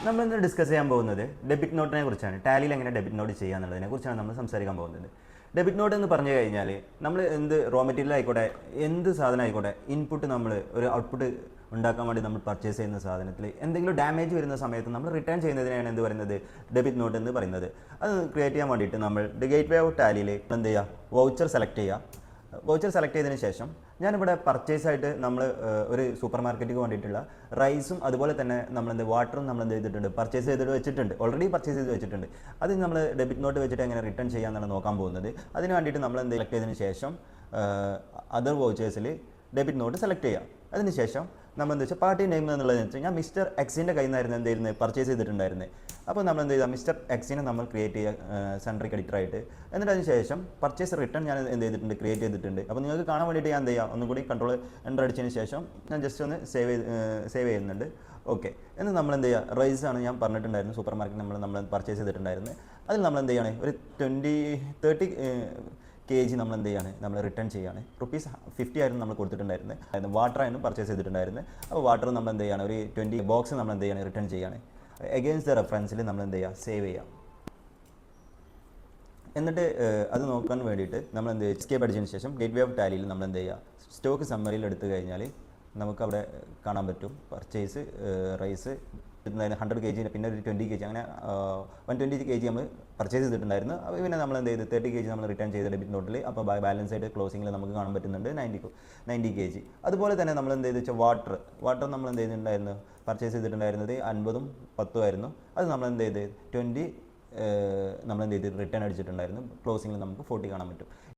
നമ്മളിന്ന് ഡിസ്കസ് ചെയ്യാൻ പോകുന്നത് ഡെബിറ്റ് നോട്ടിനെ കുറിച്ചാണ്. ടാലിയിൽ എങ്ങനെ ഡെബിറ്റ് നോട്ട് ചെയ്യുക എന്നുള്ളതിനെ കുറിച്ചാണ് നമ്മൾ സംസാരിക്കാൻ പോകുന്നത്. ഡെബിറ്റ് നോട്ട് എന്ന് പറഞ്ഞു കഴിഞ്ഞാൽ നമ്മൾ എന്ത് റോ മെറ്റീരിയൽ ആയിക്കോട്ടെ, എന്ത് സാധനം ആയിക്കോട്ടെ, ഇൻപുട്ട് നമ്മൾ ഒരു ഔട്ട്പുട്ട് ഉണ്ടാക്കാൻ വേണ്ടി നമ്മൾ പർച്ചേസ് ചെയ്യുന്ന സാധനത്തിൽ എന്തെങ്കിലും ഡാമേജ് വരുന്ന സമയത്ത് നമ്മൾ റിട്ടേൺ ചെയ്യുന്നതിനാണ് എന്ത് പറയുന്നത്, ഡെബിറ്റ് നോട്ട് എന്ന് പറയുന്നത്. അത് ക്രിയേറ്റ് ചെയ്യാൻ വേണ്ടിയിട്ട് നമ്മൾ ഗേറ്റ് വേ ഓഫ് ടാലിയിൽ എന്ത് ചെയ്യുക, വൗച്ചർ സെലക്ട് ചെയ്യുക. വൗച്ചർ സെലക്ട് ചെയ്തതിന് ശേഷം ഞാനിവിടെ പർച്ചേസ് ആയിട്ട് നമ്മൾ ഒരു സൂപ്പർ മാർക്കറ്റിന് വേണ്ടിയിട്ടുള്ള റൈസും അതുപോലെ തന്നെ നമ്മളെന്ത് വാട്ടറും നമ്മൾ എന്ത് ചെയ്തിട്ടുണ്ട്, പർച്ചേസ് ചെയ്തിട്ട് വെച്ചിട്ടുണ്ട്, ഓൾറെഡി പർച്ചേസ് ചെയ്ത് വെച്ചിട്ടുണ്ട്. അത് നമ്മൾ ഡെബിറ്റ് നോട്ട് വെച്ചിട്ട് എങ്ങനെ റിട്ടേൺ ചെയ്യാമെന്നാണ് നോക്കാൻ പോകുന്നത്. അതിന് വേണ്ടിയിട്ട് നമ്മൾ എന്ത് സെലക്ട് ചെയ്തതിന് ശേഷം അതർ വൗച്ചേഴ്സിൽ ഡെബിറ്റ് നോട്ട് സെലക്ട് ചെയ്യാം. അതിനുശേഷം നമ്മൾ എന്താ വെച്ചാൽ പാർട്ടി നെയിം എന്നുള്ളതെന്ന് വെച്ചാൽ ഞാൻ മിസ്റ്റർ എക്സിൻ്റെ കയ്യിൽ നിന്നായിരുന്നു എന്ത് ചെയ്യുന്നത്, പർച്ചേസ് ചെയ്തിട്ടുണ്ടായിരുന്നത്. അപ്പോൾ നമ്മൾ എന്ത് ചെയ്താൽ മിസ്റ്റർ എക്സിനെ നമ്മൾ ക്രിയേറ്റ് ചെയ്യുക സെൻട്രിക് എഡിറ്ററായിട്ട്. എന്നിട്ട് അതിന് ശേഷം പർച്ചേസ് റിട്ടേൺ ഞാൻ എന്ത് ചെയ്തിട്ടുണ്ട്, ക്രിയേറ്റ് ചെയ്തിട്ടുണ്ട്. അപ്പോൾ നിങ്ങൾക്ക് കാണാൻ വേണ്ടിയിട്ട് ഞാൻ എന്ത് ചെയ്യാം, ഒന്നും കൂടി കൺട്രോൾ എൻ്റർ അടിച്ചതിന് ശേഷം ഞാൻ ജസ്റ്റ് ഒന്ന് സേവ് ചെയ്യുന്നുണ്ട്. ഓക്കെ, എന്ന് നമ്മൾ എന്ത് ചെയ്യുക, റൈസാണ് ഞാൻ പറഞ്ഞിട്ടുണ്ടായിരുന്നു സൂപ്പർ മാർക്കറ്റ് നമ്മൾ പർച്ചേസ് ചെയ്തിട്ടുണ്ടായിരുന്നത്. അതിൽ നമ്മൾ എന്ത് ചെയ്യാണ്, ഒരു 30 kg നമ്മൾ എന്ത് ചെയ്യാണ്, നമ്മൾ റിട്ടേൺ ചെയ്യാണ്. ₹50 ആയിരുന്നു നമ്മൾ കൊടുത്തിട്ടുണ്ടായിരുന്നത്. വാട്ടറായിരുന്നു പർച്ചേസ് ചെയ്തിട്ടുണ്ടായിരുന്നത്. അപ്പോൾ വാട്ടർ നമ്മൾ എന്ത് ചെയ്യാണ്, ഒരു 20 ബോക്സ് നമ്മൾ എന്ത് ചെയ്യാണ്, റിട്ടേൺ ചെയ്യാണ്. എഗെയിൻസ്റ്റ് ദ റെഫറൻസിൽ നമ്മൾ എന്ത് ചെയ്യുക, സേവ് ചെയ്യാം. എന്നിട്ട് അത് നോക്കാൻ വേണ്ടിയിട്ട് നമ്മൾ എന്ത് ചെയ്യുക, എസ്കേപ്പ് അടിച്ചതിന് ശേഷം ഗേറ്റ് വേ ഓഫ് ടാലിയിൽ നമ്മൾ എന്ത് ചെയ്യുക, സ്റ്റോക്ക് സമ്മറിയിൽ എടുത്തു കഴിഞ്ഞാൽ നമുക്കവിടെ കാണാൻ പറ്റും പർച്ചേസ് റൈസ് 100 kg, പിന്നെ ഒരു 20 kg, അങ്ങനെ 120 kg നമ്മൾ പർച്ചേസ് ചെയ്തിട്ടുണ്ടായിരുന്നു. അപ്പോൾ പിന്നെ നമ്മൾ എന്ത് ചെയ്ത് 30 kg നമ്മൾ റിട്ടേൺ ചെയ്ത ഡെബിറ്റ് നോട്ടിൽ. അപ്പോൾ ബാലൻസ് ആയിട്ട് ക്ലോസിങ്ങിൽ നമുക്ക് കാണാൻ പറ്റുന്നുണ്ട് 90 kg. അതുപോലെ തന്നെ നമ്മൾ എന്ത് ചെയ്ത് വെച്ചാൽ വാട്ടർ നമ്മൾ എന്ത് ചെയ്തിട്ടുണ്ടായിരുന്നു, പർച്ചേസ് ചെയ്തിട്ടുണ്ടായിരുന്നത് 50ഉം 10ഉം ആയിരുന്നു. അത് നമ്മൾ എന്ത് ചെയ്ത് 20 നമ്മൾ എന്ത് ചെയ്ത് റിട്ടേൺ അടിച്ചിട്ടുണ്ടായിരുന്നു. ക്ലോസിങ്ങിൽ നമുക്ക് 40 കാണാൻ പറ്റും.